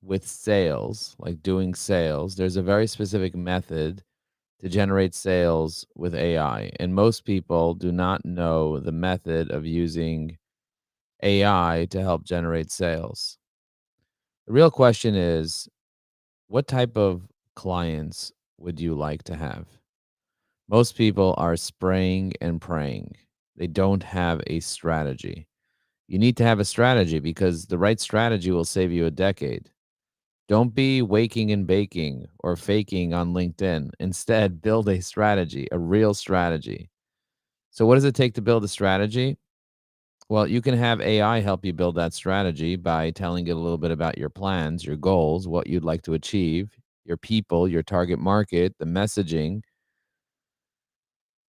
with sales, like doing sales, there's a very specific method to generate sales with AI. And most people do not know the method of using AI to help generate sales. The real question is, what type of clients would you like to have? Most people are spraying and praying. They don't have a strategy. You need to have a strategy because the right strategy will save you a decade. Don't be waking and baking or faking on LinkedIn. Instead, build a strategy, a real strategy. So, what does it take to build a strategy? Well, you can have AI help you build that strategy by telling it a little bit about your plans, your goals, what you'd like to achieve, your people, your target market, the messaging.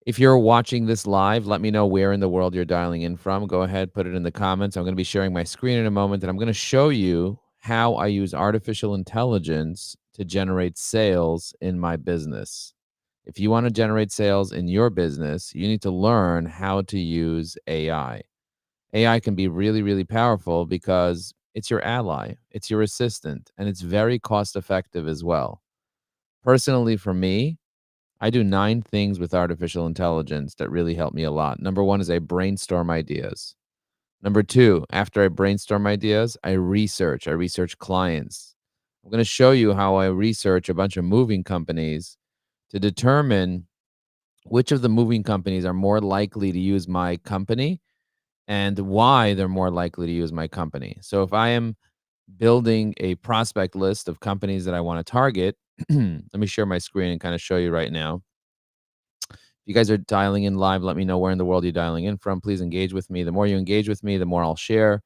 If you're watching this live, let me know where in the world you're dialing in from. Go ahead, put it in the comments. I'm going to be sharing my screen in a moment, and I'm going to show you how I use artificial intelligence to generate sales in my business. If you want to generate sales in your business, you need to learn how to use AI. AI can be really, really powerful because it's your ally, it's your assistant, and it's very cost effective as well. Personally, for me, I do 9 things with artificial intelligence that really help me a lot. Number 1 is I brainstorm ideas. Number 2, after I brainstorm ideas, I research. I research clients. I'm going to show you how I research a bunch of moving companies to determine which of the moving companies are more likely to use my company and why they're more likely to use my company. So if I am building a prospect list of companies that I want to target, let me share my screen and kind of show you right now. If you guys are dialing in live, let me know where in the world you're dialing in from. Please engage with me. The more you engage with me, the more I'll share.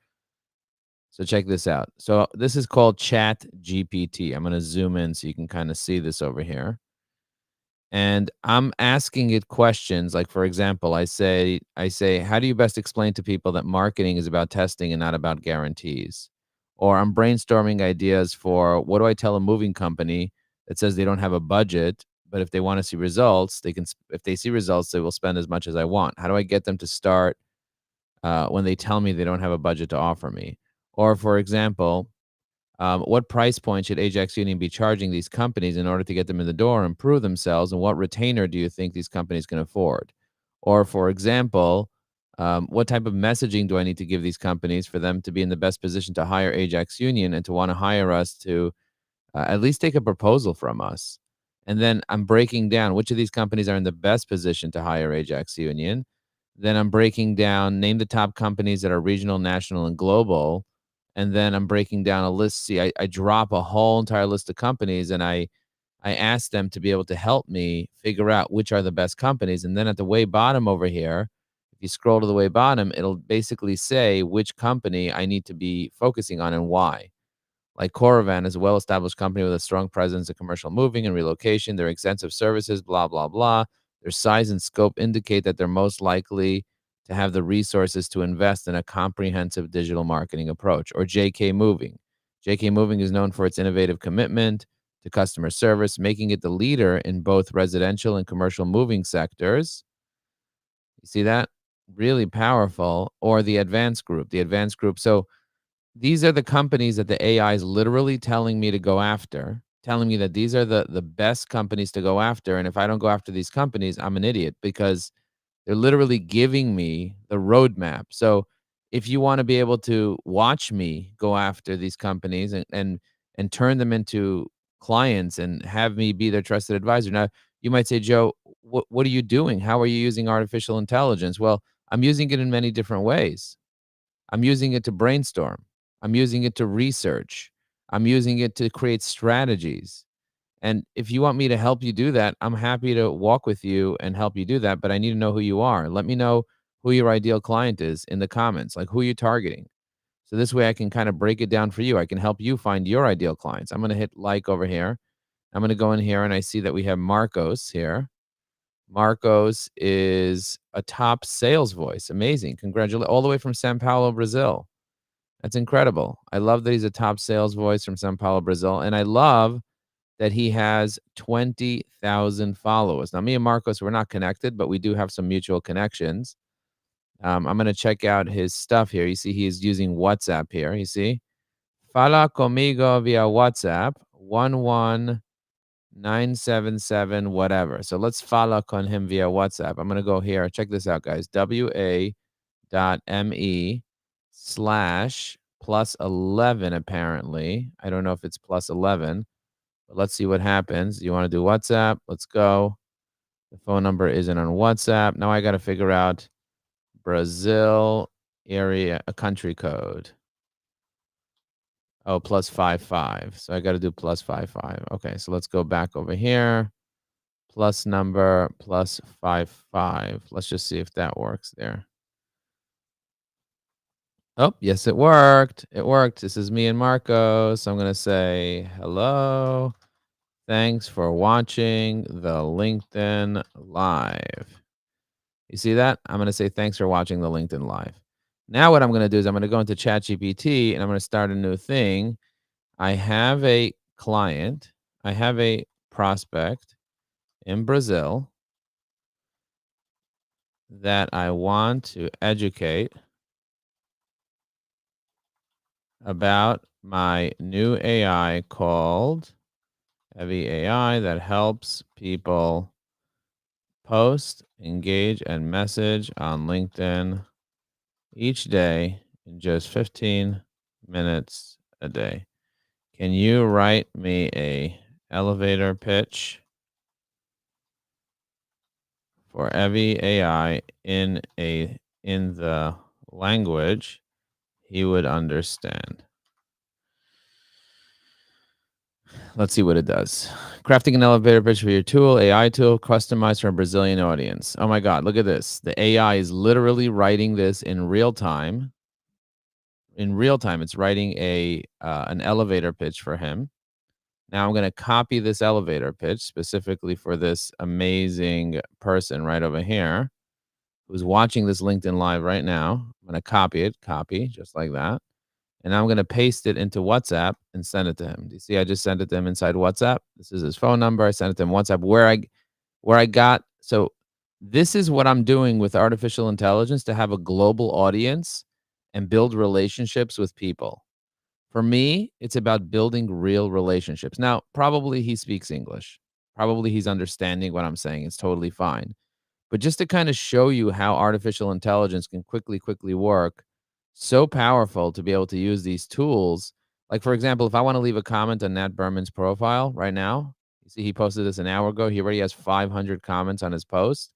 So check this out. So this is called Chat GPT. I'm going to zoom in so you can kind of see this over here. And I'm asking it questions like, for example, I say, how do you best explain to people that marketing is about testing and not about guarantees? Or I'm brainstorming ideas for, what do I tell a moving company that says they don't have a budget, but if they want to see results, if they see results, they will spend as much as I want. How do I get them to start when they tell me they don't have a budget to offer me? Or, for example, what price point should Ajax Union be charging these companies in order to get them in the door and prove themselves? And what retainer do you think these companies can afford? Or, for example, what type of messaging do I need to give these companies for them to be in the best position to hire Ajax Union and to want to hire us to at least take a proposal from us? And then I'm breaking down which of these companies are in the best position to hire Ajax Union. Then I'm breaking down, name the top companies that are regional, national, and global. And then I'm breaking down a list. See, I drop a whole entire list of companies and I ask them to be able to help me figure out which are the best companies. And then at the way bottom over here, if you scroll to the way bottom, it'll basically say which company I need to be focusing on and why. Like Coravan is a well-established company with a strong presence in commercial moving and relocation. Their extensive services, blah, blah, blah. Their size and scope indicate that they're most likely to have the resources to invest in a comprehensive digital marketing approach. Or JK Moving. JK Moving is known for its innovative commitment to customer service, making it the leader in both residential and commercial moving sectors. You see that? Really powerful. Or the Advanced Group. The Advanced Group. So these are the companies that the AI is literally telling me to go after, telling me that these are the best companies to go after. And if I don't go after these companies, I'm an idiot because they're literally giving me the roadmap. So if you want to be able to watch me go after these companies and turn them into clients and have me be their trusted advisor. Now, you might say, Joe, what are you doing? How are you using artificial intelligence? Well, I'm using it in many different ways. I'm using it to brainstorm. I'm using it to research. I'm using it to create strategies. And if you want me to help you do that, I'm happy to walk with you and help you do that. But I need to know who you are. Let me know who your ideal client is in the comments, like who you're targeting. So this way I can kind of break it down for you. I can help you find your ideal clients. I'm going to hit like over here. I'm going to go in here and I see that we have Marcos here. Marcos is a top sales voice. Amazing. Congratulations. All the way from Sao Paulo, Brazil. That's incredible. I love that he's a top sales voice from Sao Paulo, Brazil. And I love that he has 20,000 followers. Now, me and Marcos, we're not connected, but we do have some mutual connections. I'm going to check out his stuff here. You see, he's using WhatsApp here. You see, Fala conmigo via WhatsApp 11977 whatever. So let's fala con him via WhatsApp. I'm gonna go here. Check this out, guys. WA.me slash plus 11 apparently. I don't know if it's plus 11, but let's see what happens. You want to do WhatsApp? Let's go. The phone number isn't on WhatsApp. Now I got to figure out Brazil area, a country code. Oh, plus 55. So I got to do plus 55. Okay, so let's go back over here. Plus number plus 55. Let's just see if that works there. Oh, yes, it worked. It worked. This is me and Marco. So I'm going to say hello. Thanks for watching the LinkedIn Live. You see that? I'm going to say thanks for watching the LinkedIn Live. Now what I'm going to do is I'm going to go into ChatGPT and I'm going to start a new thing. I have a client, I have a prospect in Brazil that I want to educate about my new AI called Heavy AI that helps people post, engage, and message on LinkedIn each day in just 15 minutes a day. Can you write me a elevator pitch for Evie AI in the language he would understand? Let's see what it does. Crafting an elevator pitch for your tool, AI tool, customized for a Brazilian audience. Oh my God, look at this. The AI is literally writing this in real time. In real time, it's writing an elevator pitch for him. Now I'm going to copy this elevator pitch specifically for this amazing person right over here who's watching this LinkedIn Live right now. I'm going to copy it, copy just like that. And I'm going to paste it into WhatsApp and send it to him. Do you see I just sent it to him inside WhatsApp? This is his phone number. I sent it to him WhatsApp where I got. So this is what I'm doing with artificial intelligence to have a global audience and build relationships with people. For me, it's about building real relationships. Now, probably he speaks English. Probably he's understanding what I'm saying. It's totally fine. But just to kind of show you how artificial intelligence can quickly work, so powerful to be able to use these tools. Like, for example, if I want to leave a comment on Nat Berman's profile right now, you see he posted this an hour ago. He already has 500 comments on his post.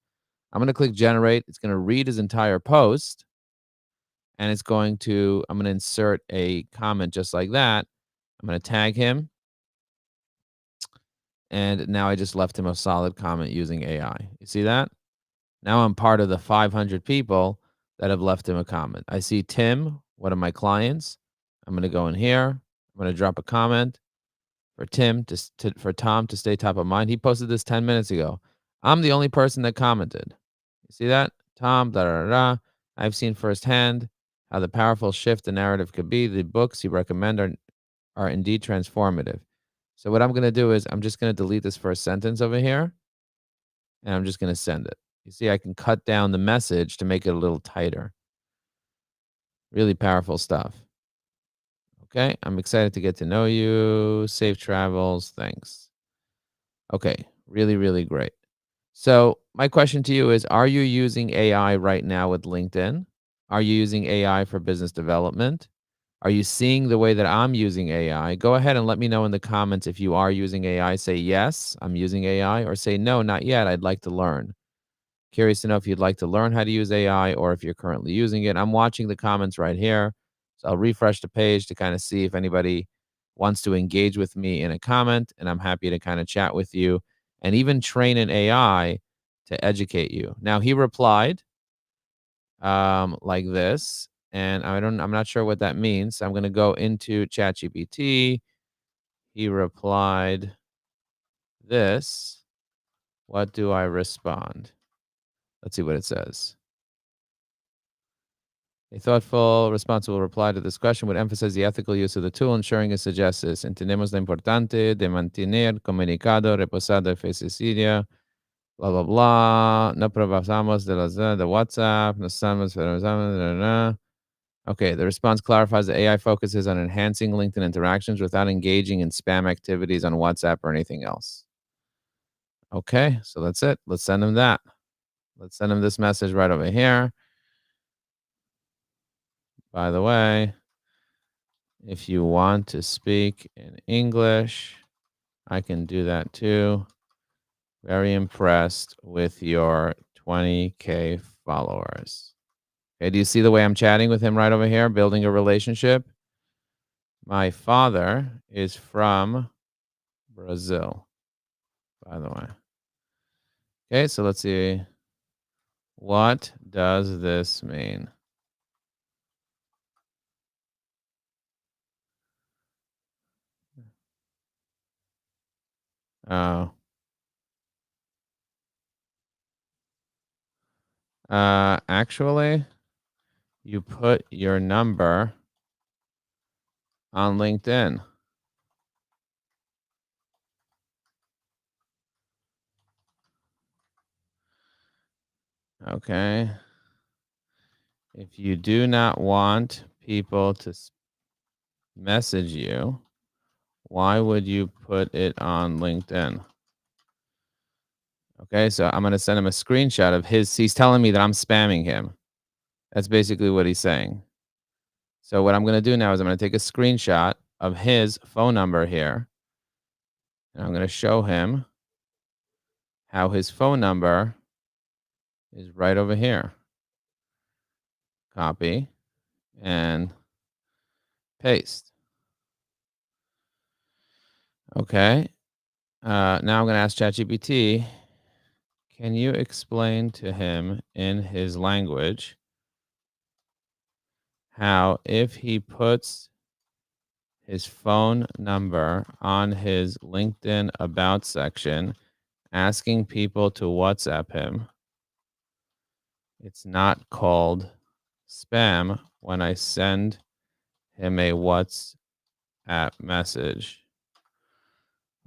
I'm going to click generate. It's going to read his entire post and I'm going to insert a comment just like that. I'm going to tag him. And now I just left him a solid comment using AI. You see that? Now I'm part of the 500 people that have left him a comment. I see Tim, one of my clients. I'm going to go in here. I'm going to drop a comment for for Tom to stay top of mind. He posted this 10 minutes ago. I'm the only person that commented. You see that? Tom, da da da. I've seen firsthand how the powerful shift the narrative could be. The books you recommend are indeed transformative. So what I'm going to do is I'm just going to delete this first sentence over here, and I'm just going to send it. You see, I can cut down the message to make it a little tighter. Really powerful stuff. Okay, I'm excited to get to know you. Safe travels. Thanks. Okay, really great. So my question to you is, are you using AI right now with LinkedIn? Are you using AI for business development? Are you seeing the way that I'm using AI? Go ahead and let me know in the comments if you are using AI. Say yes, I'm using AI, or say no, not yet. I'd like to learn. Curious to know if you'd like to learn how to use AI or if you're currently using it. I'm watching the comments right here. So I'll refresh the page to kind of see if anybody wants to engage with me in a comment, and I'm happy to kind of chat with you and even train an AI to educate you. Now he replied like this, and I'm not sure what that means. So I'm going to go into ChatGPT. He replied this. What do I respond? Let's see what it says. A thoughtful, responsible reply to this question would emphasize the ethical use of the tool, ensuring it suggests this. Entendemos lo importante de mantener comunicado, reposado, eficiencia, blah, blah, blah. No probamos de WhatsApp, no estamos, Okay, the response clarifies that AI focuses on enhancing LinkedIn interactions without engaging in spam activities on WhatsApp or anything else. Okay, so that's it. Let's send him that. Let's send him this message right over here. By the way, if you want to speak in English, I can do that too. Very impressed with your 20K followers. Okay, do you see the way I'm chatting with him right over here, building a relationship? My father is from Brazil, by the way. Okay, so let's see. What does this mean? Oh, actually, you put your number on LinkedIn. Okay. If you do not want people to message you, why would you put it on LinkedIn? Okay, so I'm going to send him a screenshot of his. He's telling me that I'm spamming him. That's basically what he's saying. So what I'm going to do now is I'm going to take a screenshot of his phone number here, and I'm going to show him how his phone number is right over here. Copy and paste. Okay. Now I'm going to ask ChatGPT, can you explain to him in his language how if he puts his phone number on his LinkedIn about section, asking people to WhatsApp him, it's not called spam when I send him a WhatsApp message.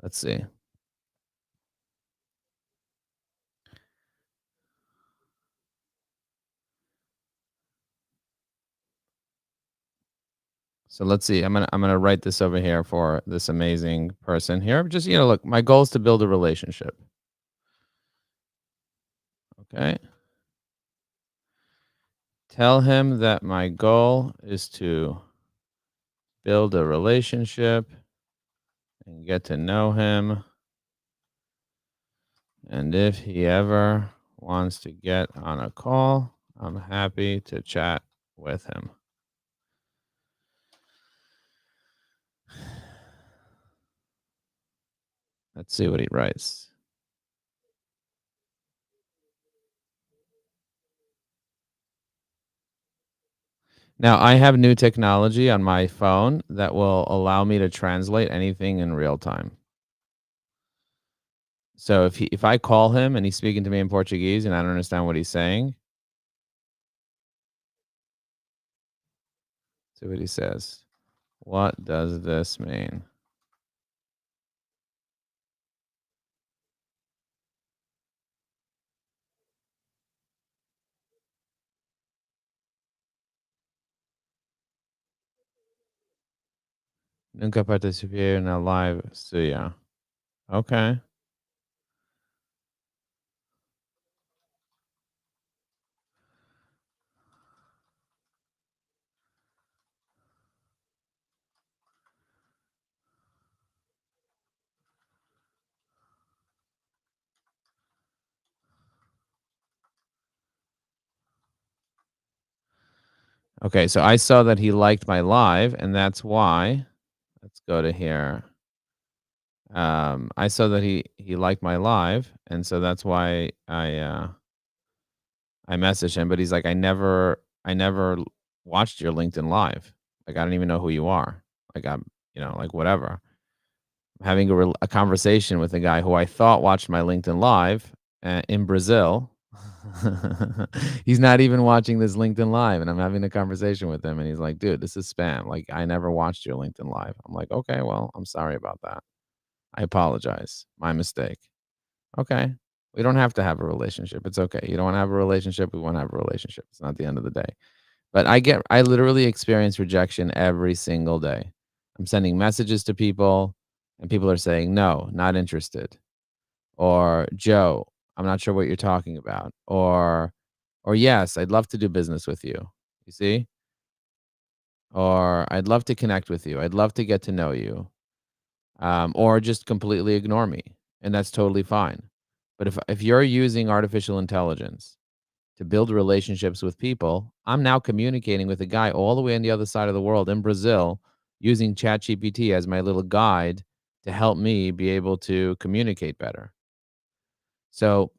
Let's see. So let's see. I'm gonna write this over here for this amazing person here. Just look, my goal is to build a relationship. Okay. Tell him that my goal is to build a relationship and get to know him. And if he ever wants to get on a call, I'm happy to chat with him. Let's see what he writes. Now, I have new technology on my phone that will allow me to translate anything in real time. So if I call him and he's speaking to me in Portuguese and I don't understand what he's saying, see what he says. What does this mean? Nunca participei na live suya. Okay. Okay, so I saw that he liked my live, and that's why. Let's go to here. I saw that he liked my live, and so that's why I messaged him. But he's like, I never watched your LinkedIn live. Like, I don't even know who you are. Like, I'm, like whatever. I'm having a conversation with a guy who I thought watched my LinkedIn live in Brazil. He's not even watching this LinkedIn live, and I'm having a conversation with him, and he's like, "Dude, this is spam. Like, I never watched your LinkedIn live." I'm like, "Okay, well, I'm sorry about that. I apologize. My mistake." Okay. We don't have to have a relationship. It's okay. You don't want to have a relationship. We want to have a relationship. It's not the end of the day. But I literally experience rejection every single day. I'm sending messages to people and people are saying, "No, not interested." Or, "Joe, I'm not sure what you're talking about." Or, "Yes, I'd love to do business with you." You see? Or, "I'd love to connect with you. I'd love to get to know you." Or just completely ignore me, and that's totally fine. But if you're using artificial intelligence to build relationships with people, I'm now communicating with a guy all the way on the other side of the world in Brazil using ChatGPT as my little guide to help me be able to communicate better. So,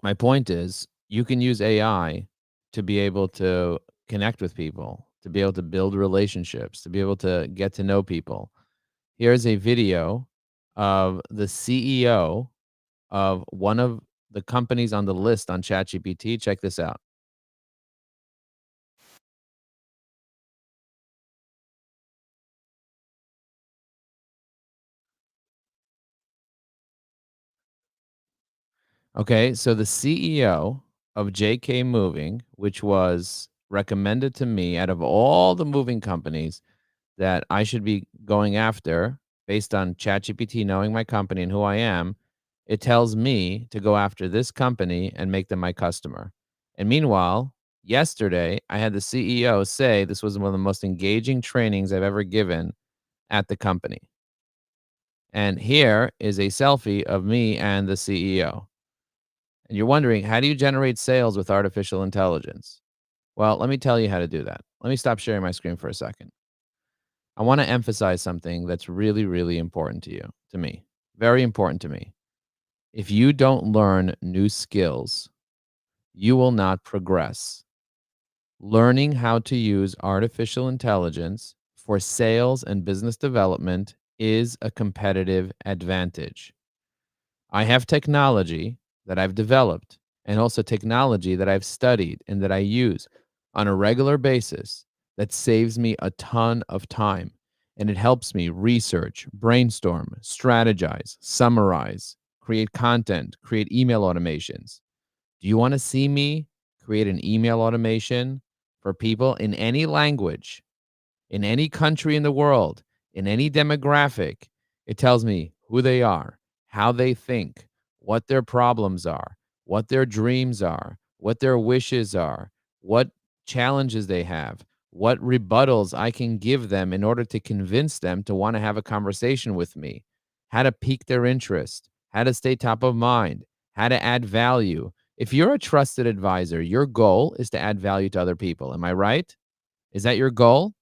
my point is, you can use AI to be able to connect with people, to be able to build relationships, to be able to get to know people. Here's a video of the CEO of one of the companies on the list on ChatGPT. Check this out. Okay, so the CEO of JK Moving, which was recommended to me out of all the moving companies that I should be going after based on ChatGPT knowing my company and who I am, it tells me to go after this company and make them my customer. And meanwhile, yesterday I had the CEO say this was one of the most engaging trainings I've ever given at the company. And here is a selfie of me and the CEO. And you're wondering, how do you generate sales with artificial intelligence? Well, let me tell you how to do that. Let me stop sharing my screen for a second. I want to emphasize something that's really, really important to you, to me, very important to me. If you don't learn new skills, you will not progress. Learning how to use artificial intelligence for sales and business development is a competitive advantage. I have technology that I've developed and also technology that I've studied and that I use on a regular basis that saves me a ton of time. And it helps me research, brainstorm, strategize, summarize, create content, create email automations. Do you want to see me create an email automation for people in any language? In any country in the world, in any demographic, it tells me who they are, how they think, what their problems are, what their dreams are, what their wishes are, what challenges they have, what rebuttals I can give them in order to convince them to want to have a conversation with me, how to pique their interest, how to stay top of mind, how to add value. If you're a trusted advisor, your goal is to add value to other people. Am I right? Is that your goal?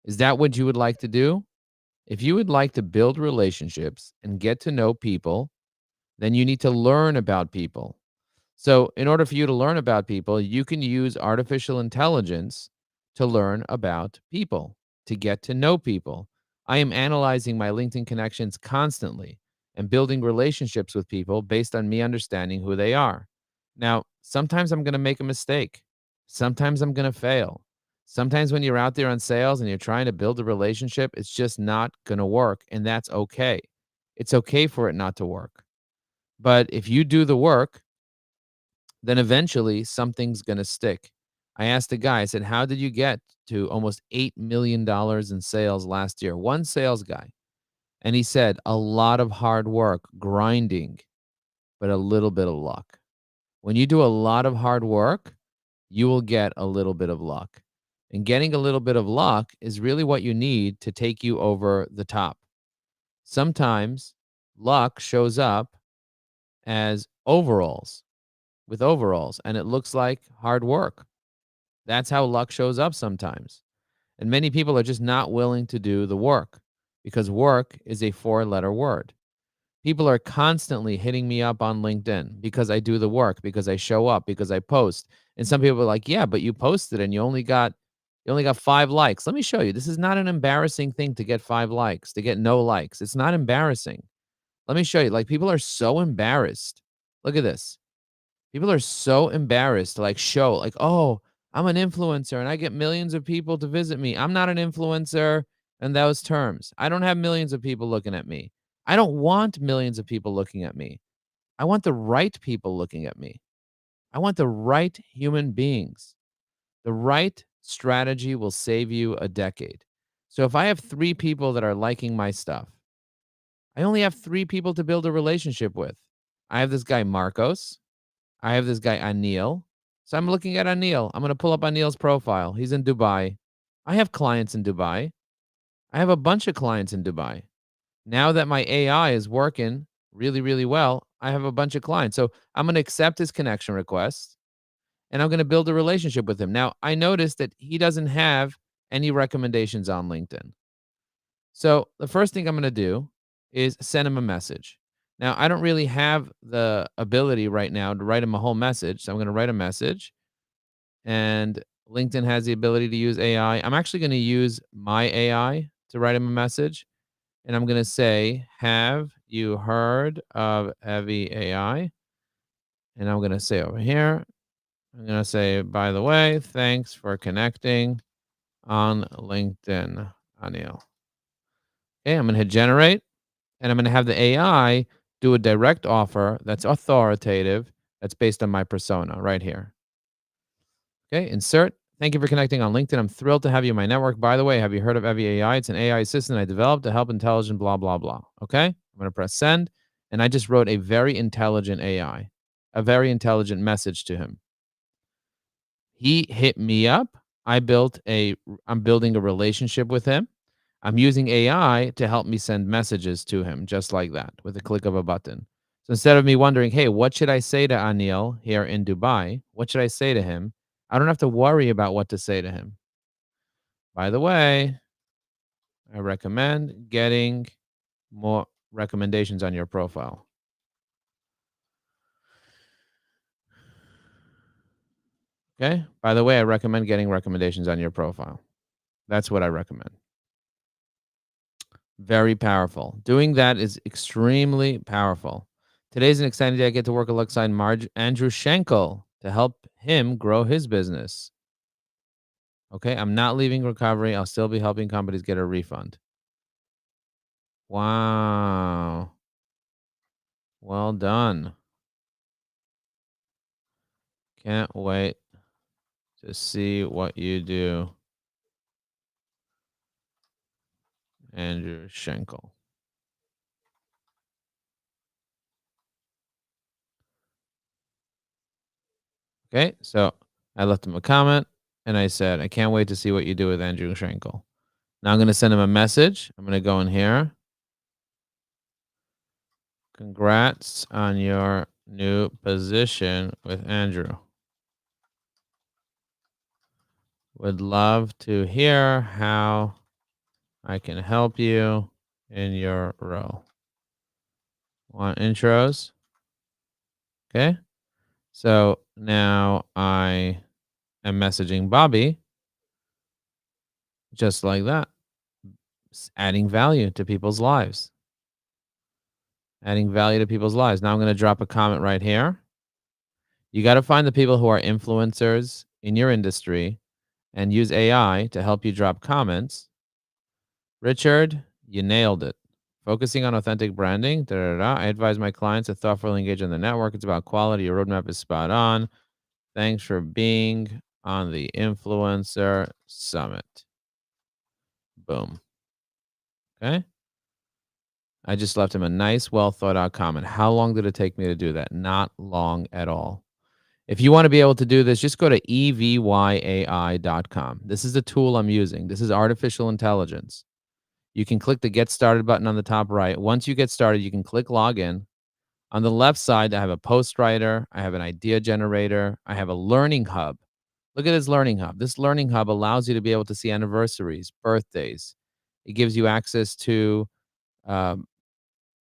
Is that what you would like to do? If you would like to build relationships and get to know people, then you need to learn about people. So, in order for you to learn about people, you can use artificial intelligence to learn about people, to get to know people. I am analyzing my LinkedIn connections constantly and building relationships with people based on me understanding who they are. Now, sometimes I'm going to make a mistake. Sometimes I'm going to fail. Sometimes when you're out there on sales and you're trying to build a relationship, it's just not going to work. And that's okay. It's okay for it not to work. But if you do the work, then eventually something's going to stick. I asked a guy, I said, "How did you get to almost $8 million in sales last year?" One sales guy. And he said, "A lot of hard work, grinding, but a little bit of luck." When you do a lot of hard work, you will get a little bit of luck. And getting a little bit of luck is really what you need to take you over the top. Sometimes luck shows up as overalls, with overalls, and it looks like hard work. That's how luck shows up sometimes. And many people are just not willing to do the work because work is a four-letter word. People are constantly hitting me up on LinkedIn because I do the work, because I show up, because I post. And some people are like, "Yeah, but you posted and you only got 5 likes." Let me show you. This is not an embarrassing thing to get 5 likes, to get no likes. It's not embarrassing. Let me show you. Like, people are so embarrassed. Look at this. People are so embarrassed to, like, show, like, "Oh, I'm an influencer and I get millions of people to visit me." I'm not an influencer in those terms. I don't have millions of people looking at me. I don't want millions of people looking at me. I want the right people looking at me. I want the right human beings. The right strategy will save you a decade. So if I have 3 people that are liking my stuff, I only have 3 people to build a relationship with. I have this guy Marcos, I have this guy Anil. So I'm looking at Anil. I'm gonna pull up Anil's profile. He's in Dubai. I have clients in Dubai. I have a bunch of clients in Dubai. Now that my AI is working really, really well, I have a bunch of clients. So I'm gonna accept his connection request and I'm gonna build a relationship with him. Now I noticed that he doesn't have any recommendations on LinkedIn. So the first thing I'm going to do is send him a message. Now, I don't really have the ability right now to write him a whole message. So I'm going to write a message, and LinkedIn has the ability to use AI. I'm actually going to use my AI to write him a message. And I'm going to say, "Have you heard of Heavy AI?" And I'm going to say over here, I'm going to say, "By the way, thanks for connecting on LinkedIn, Anil." Okay, I'm going to hit generate. And I'm gonna have the AI do a direct offer that's authoritative, that's based on my persona right here. Okay, insert. Thank you for connecting on LinkedIn. I'm thrilled to have you in my network. By the way, have you heard of Evie AI? It's an AI assistant I developed to help intelligent blah blah blah. Okay, I'm gonna press send, and I just wrote a very intelligent AI, a very intelligent message to him. He hit me up. I'm building a relationship with him. I'm using AI to help me send messages to him just like that with a click of a button. So instead of me wondering, hey, what should I say to Anil here in Dubai? What should I say to him? I don't have to worry about what to say to him. By the way, I recommend getting more recommendations on your profile. Okay. By the way, I recommend getting recommendations on your profile. That's what I recommend. Very powerful. Doing that is extremely powerful. Today's an exciting day. I get to work alongside Andrew Schenkel to help him grow his business. Okay. I'm not leaving recovery. I'll still be helping companies get a refund. Wow. Well done. Can't wait to see what you do, Andrew Schenkel. Okay. So I left him a comment and I said, I can't wait to see what you do with Andrew Schenkel. Now I'm going to send him a message. I'm going to go in here. Congrats on your new position with Andrew. Would love to hear how I can help you in your role. Want intros? Okay. So now I am messaging Bobby just like that, adding value to people's lives. Adding value to people's lives. Now I'm going to drop a comment right here. You got to find the people who are influencers in your industry and use AI to help you drop comments. Richard, you nailed it. Focusing on authentic branding. Da, da, da. I advise my clients to thoughtfully engage in the network. It's about quality. Your roadmap is spot on. Thanks for being on the Influencer Summit. Boom. Okay. I just left him a nice, well thought out comment. How long did it take me to do that? Not long at all. If you want to be able to do this, just go to evyai.com. This is the tool I'm using. This is artificial intelligence. You can click the get started button on the top right. Once you get started, you can click login. On the left side, I have a post writer, I have an idea generator, I have a learning hub. Look at this learning hub. This learning hub allows you to be able to see anniversaries, birthdays. It gives you access to um,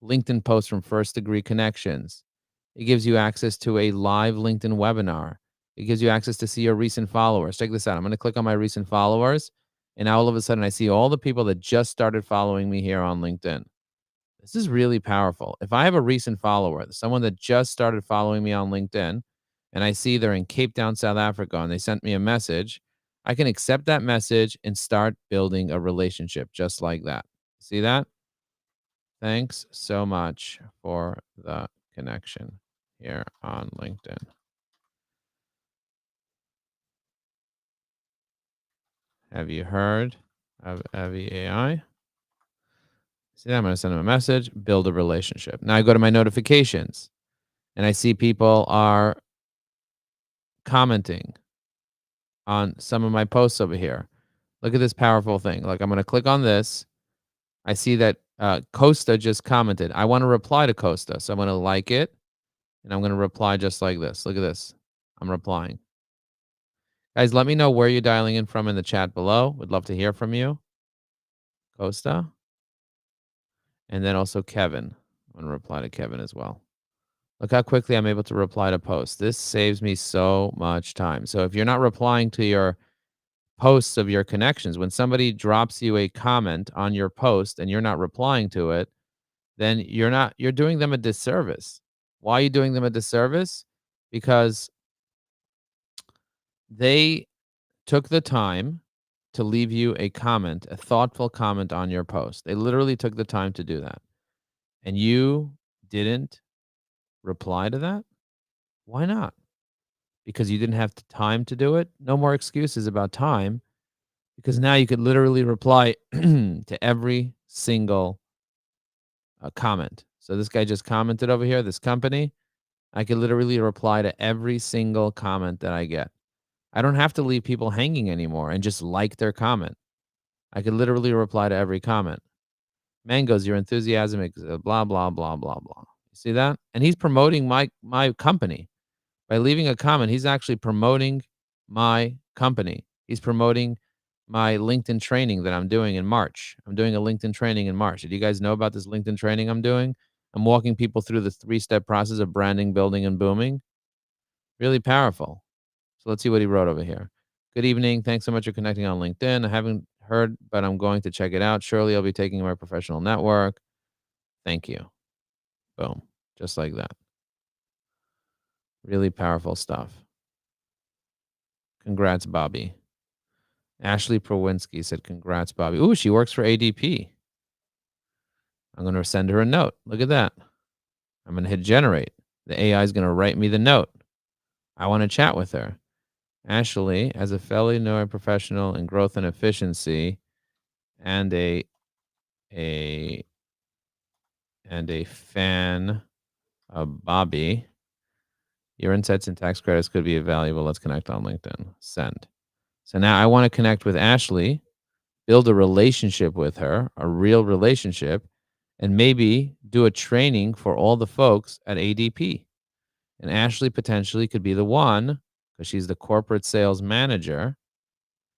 LinkedIn posts from first degree connections. It gives you access to a live LinkedIn webinar. It gives you access to see your recent followers. Check this out. I'm going to click on my recent followers, and now all of a sudden I see all the people that just started following me here on LinkedIn. This is really powerful. If I have a recent follower, someone that just started following me on LinkedIn, and I see they're in Cape Town, South Africa, and they sent me a message, I can accept that message and start building a relationship just like that. See that? Thanks so much for the connection here on LinkedIn. Have you heard of Evie AI? See that? I'm going to send them a message, build a relationship. Now I go to my notifications and I see people are commenting on some of my posts over here. Look at this powerful thing. Like, I'm going to click on this. I see that Costa just commented. I want to reply to Costa. So I'm going to like it and I'm going to reply just like this. Look at this. I'm replying. Guys, let me know where you're dialing in from in the chat below. Would love to hear from you. Costa. And then also Kevin. I'm going to reply to Kevin as well. Look how quickly I'm able to reply to posts. This saves me so much time. So if you're not replying to your posts of your connections, when somebody drops you a comment on your post and you're not replying to it, then you're doing them a disservice. Why are you doing them a disservice? Because they took the time to leave you a comment, a thoughtful comment on your post. They literally took the time to do that. And you didn't reply to that? Why not? Because you didn't have the time to do it? No more excuses about time, because now you could literally reply to every single comment. So this guy just commented over here, this company. I could literally reply to every single comment that I get. I don't have to leave people hanging anymore and just like their comment. I could literally reply to every comment. Mangoes, your enthusiasm, blah, blah, blah, blah, blah. You see that? And he's promoting my company. By leaving a comment, he's actually promoting my company. He's promoting my LinkedIn training that I'm doing in March. I'm doing a LinkedIn training in March. Did you guys know about this LinkedIn training I'm doing? I'm walking people through the 3-step process of branding, building, and booming. Really powerful. So let's see what he wrote over here. Good evening. Thanks so much for connecting on LinkedIn. I haven't heard, but I'm going to check it out. Surely I'll be taking my professional network. Thank you. Boom. Just like that. Really powerful stuff. Congrats, Bobby. Ashley Prowinski said, congrats, Bobby. Ooh, she works for ADP. I'm going to send her a note. Look at that. I'm going to hit generate. The AI is going to write me the note. I want to chat with her. Ashley, as a fellow Illinois professional in growth and efficiency and a fan of Bobby, your insights and tax credits could be valuable. Let's connect on LinkedIn. Send. So now I want to connect with Ashley, build a relationship with her, a real relationship, and maybe do a training for all the folks at ADP. And Ashley potentially could be the one, because she's the corporate sales manager.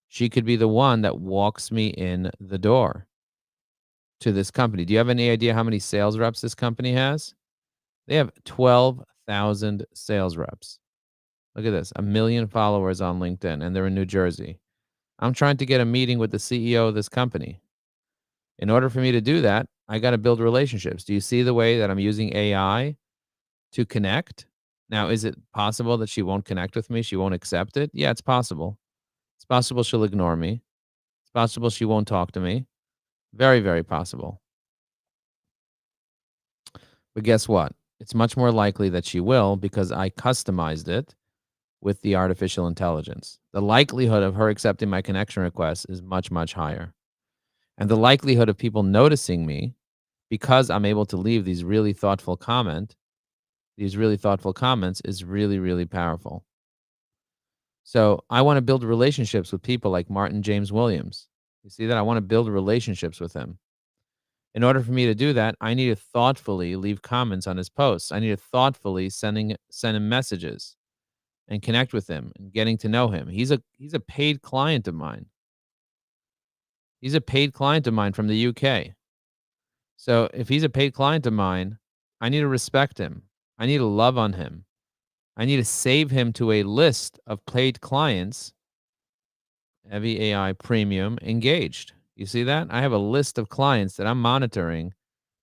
She could be the one that walks me in the door to this company. Do you have any idea how many sales reps this company has? They have 12,000 sales reps. Look at this, 1 million followers on LinkedIn, and they're in New Jersey. I'm trying to get a meeting with the CEO of this company. In order for me to do that, I got to build relationships. Do you see the way that I'm using AI to connect? Now, is it possible that she won't connect with me? She won't accept it? Yeah, it's possible. It's possible she'll ignore me. It's possible she won't talk to me. Very, very possible. But guess what? It's much more likely that she will, because I customized it with the artificial intelligence. The likelihood of her accepting my connection request is much, much higher. And the likelihood of people noticing me, because I'm able to leave these really thoughtful comments, is really, really powerful. So I want to build relationships with people like Martin James Williams. You see that? I want to build relationships with him. In order for me to do that, I need to thoughtfully leave comments on his posts. I need to thoughtfully send him messages and connect with him and getting to know him. He's a paid client of mine. He's a paid client of mine from the UK. So if he's a paid client of mine, I need to respect him. I need to love on him. I need to save him to a list of paid clients, Heavy AI Premium Engaged. You see that? I have a list of clients that I'm monitoring,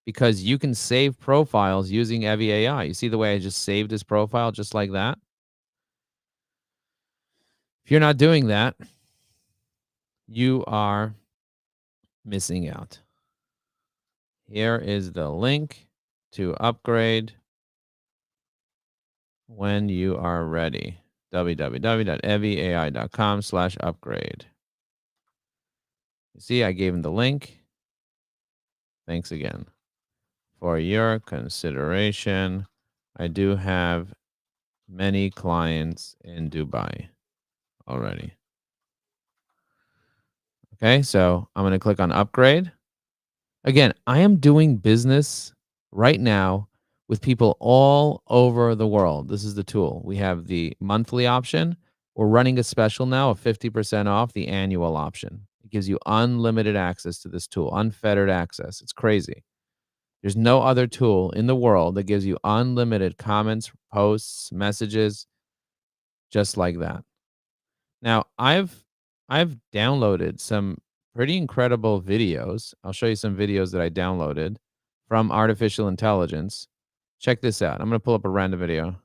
because you can save profiles using Heavy AI. You see the way I just saved his profile just like that? If you're not doing that, you are missing out. Here is the link to upgrade when you are ready. www.eviai.com/upgrade. You see, I gave him the link. Thanks again for your consideration. I do have many clients in Dubai already. Okay, so I'm going to click on upgrade. Again, I am doing business right now with people all over the world. This is the tool. We have the monthly option. We're running a special now of 50% off the annual option. It gives you unlimited access to this tool, unfettered access. It's crazy. There's no other tool in the world that gives you unlimited comments, posts, messages, just like that. Now, I've downloaded some pretty incredible videos. I'll show you some videos that I downloaded from artificial intelligence. Check this out. I'm going to pull up a random video.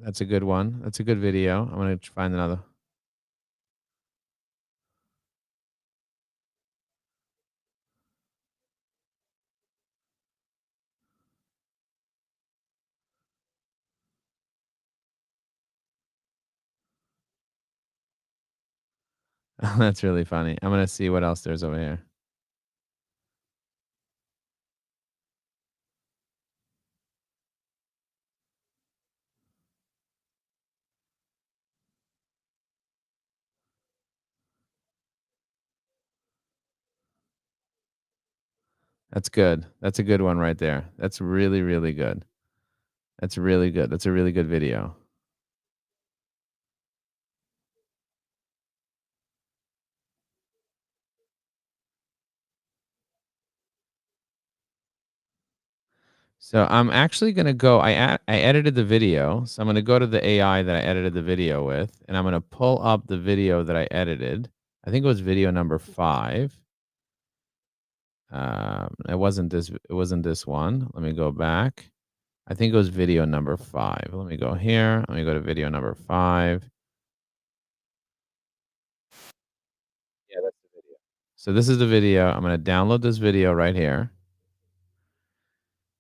That's a good one. That's a good video. I'm going to find another. That's really funny. I'm going to see what else there's over here. That's good. That's a good one right there. That's really, really good. That's really good. That's a really good video. So I'm actually gonna go. I edited the video, so I'm gonna go to the AI that I edited the video with, and I'm gonna pull up the video that I edited. I think it was video number 5. It wasn't this. It wasn't this one. Let me go back. I think it was video number 5. Let me go here. Let me go to video number 5. Yeah, that's the video. So this is the video. I'm gonna download this video right here,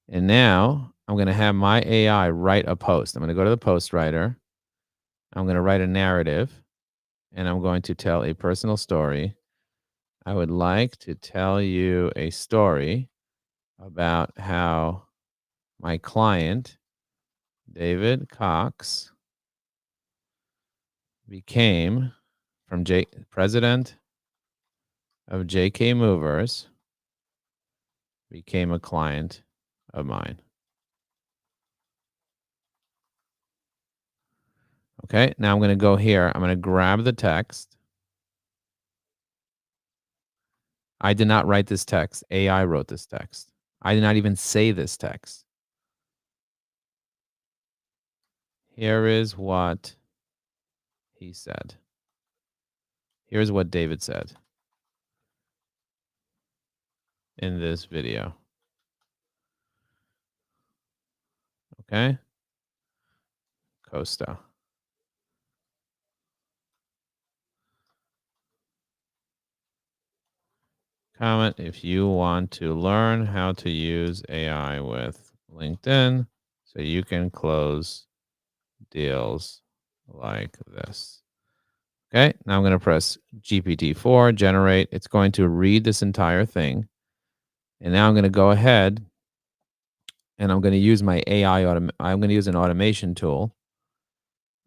and now I'm gonna have my AI write a post. I'm gonna go to the post writer. I'm gonna write a narrative and I'm going to tell a personal story. I would like to tell you a story about how my client, David Cox, became president of JK Movers, became a client of mine. Okay, now I'm going to go here. I'm going to grab the text. I did not write this text. AI wrote this text. I did not even say this text. Here is what he said. Here's what David said in this video. Okay. Costa. Comment if you want to learn how to use AI with LinkedIn so you can close deals like this. Okay. Now I'm going to press GPT-4, generate. It's going to read this entire thing. And now I'm going to go ahead and I'm going to use my I'm going to use an automation tool.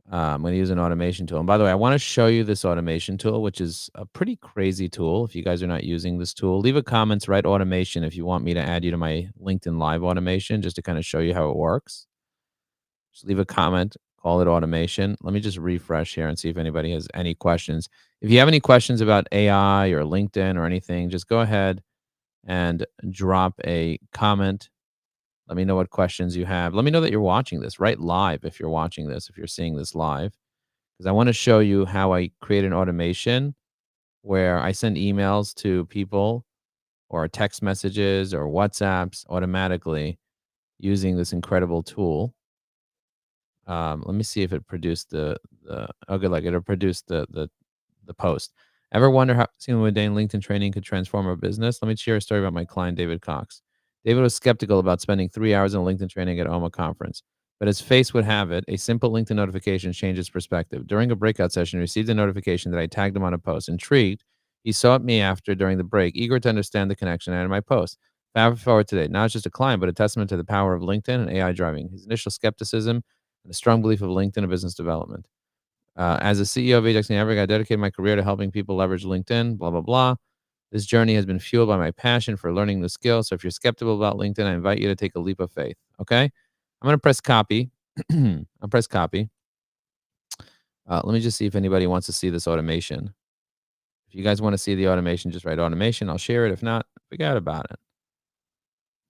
I'm going to use an automation tool. And by the way, I want to show you this automation tool, which is a pretty crazy tool. If you guys are not using this tool, leave a comments, write automation if you want me to add you to my LinkedIn Live automation, just to kind of show you how it works. Just leave a comment, call it automation. Let me just refresh here and see if anybody has any questions. If you have any questions about AI or LinkedIn or anything, just go ahead and drop a comment. Let me know what questions you have. Let me know that you're watching this right live if you're watching this, if you're seeing this live, because I want to show you how I create an automation where I send emails to people or text messages or WhatsApps automatically using this incredible tool. Let me see if it produced the oh, good luck. It'll produce the post. Ever wonder how seeing one day in LinkedIn training could transform a business? Let me share a story about my client, David Cox. David was skeptical about spending 3 hours in LinkedIn training at OMA conference, but as face would have it, a simple LinkedIn notification changed his perspective. During a breakout session, he received a notification that I tagged him on a post. Intrigued, he sought me after during the break, eager to understand the connection I had in my post. Fast forward today, not just a client, but a testament to the power of LinkedIn and AI driving. His initial skepticism and a strong belief of LinkedIn and business development. As a CEO of Ajax Network, I dedicated my career to helping people leverage LinkedIn, blah, blah, blah. This journey has been fueled by my passion for learning the skill. So if you're skeptical about LinkedIn, I invite you to take a leap of faith. Okay. I'm going to press copy. I'll press copy. Let me just see if anybody wants to see this automation. If you guys want to see the automation, just write automation. I'll share it. If not, forget about it.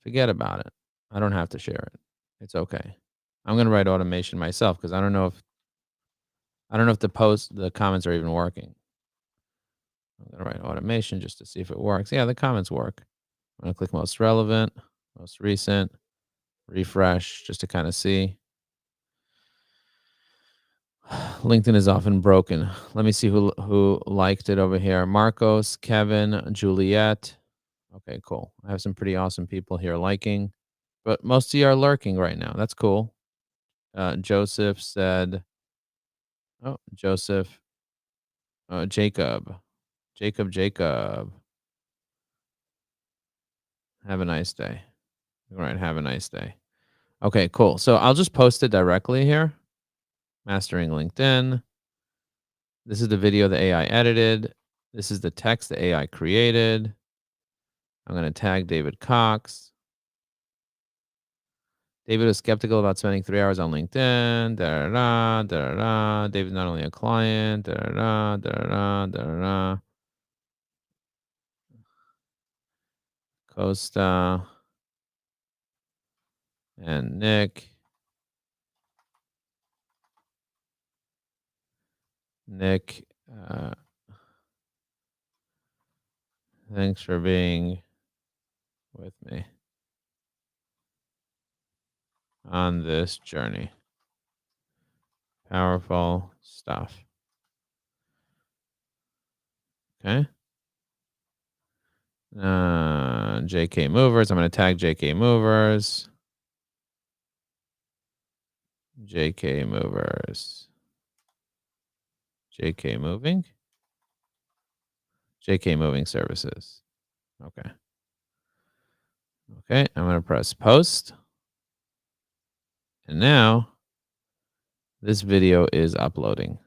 Forget about it. I don't have to share it. It's okay. I'm going to write automation myself because I don't know if the comments are even working. I'm gonna write automation just to see if it works. Yeah, the comments work. I'm gonna click most relevant, most recent, refresh just to kind of see. LinkedIn is often broken. Let me see who liked it over here. Marcos, Kevin, Juliet. Okay, cool. I have some pretty awesome people here liking, but most of you are lurking right now. That's cool. Joseph said, "Oh, Joseph, Jacob. Have a nice day." All right, have a nice day. Okay, cool. So I'll just post it directly here. Mastering LinkedIn. This is the video the AI edited. This is the text the AI created. I'm going to tag David Cox. David is skeptical about spending 3 hours on LinkedIn. Da da da da. David's not only a client. Da da da da da. Costa and Nick. Nick, thanks for being with me on this journey. Powerful stuff. Okay. JK Movers. I'm going to tag JK Movers. JK Movers. JK Moving. JK Moving Services. Okay. Okay. I'm going to press post. And now this video is uploading.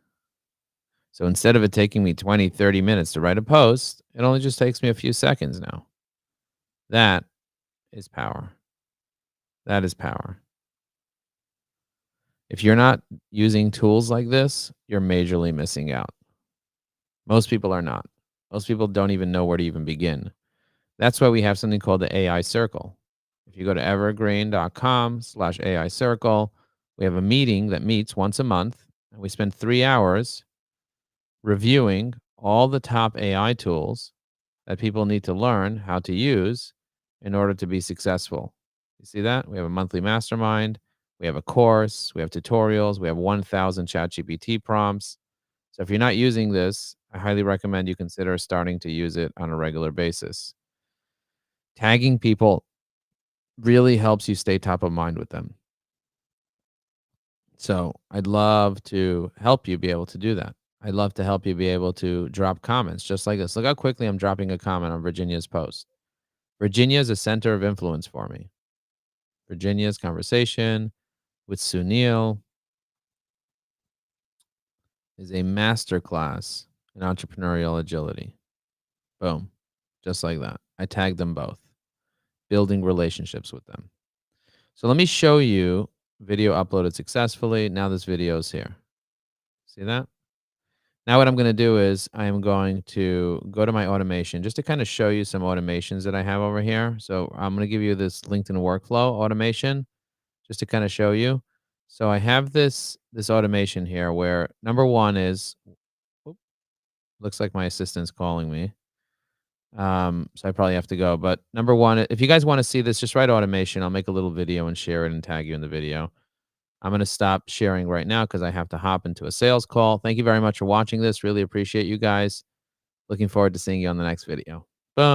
So instead of it taking me 20, 30 minutes to write a post, it only just takes me a few seconds now. That is power. That is power. If you're not using tools like this, you're majorly missing out. Most people are not. Most people don't even know where to even begin. That's why we have something called the AI Circle. If you go to evergreen.com/AI Circle, we have a meeting that meets once a month, and we spend 3 hours reviewing all the top AI tools that people need to learn how to use in order to be successful. You see that? We have a monthly mastermind, we have a course, we have tutorials, we have 1,000 ChatGPT prompts. So if you're not using this, I highly recommend you consider starting to use it on a regular basis. Tagging people really helps you stay top of mind with them. So I'd love to help you be able to do that. I'd love to help you be able to drop comments just like this. Look how quickly I'm dropping a comment on Virginia's post. Virginia is a center of influence for me. Virginia's conversation with Sunil is a masterclass in entrepreneurial agility. Boom. Just like that. I tagged them both, building relationships with them. So let me show you video uploaded successfully. Now this video is here. See that? Now what I'm going to do is I am going to go to my automation just to kind of show you some automations that I have over here. So I'm going to give you this LinkedIn workflow automation just to kind of show you. So I have this automation here where number one is, oop, looks like my assistant's calling me. So I probably have to go. But number one, if you guys want to see this, just write automation. I'll make a little video and share it and tag you in the video. I'm going to stop sharing right now because I have to hop into a sales call. Thank you very much for watching this. Really appreciate you guys. Looking forward to seeing you on the next video.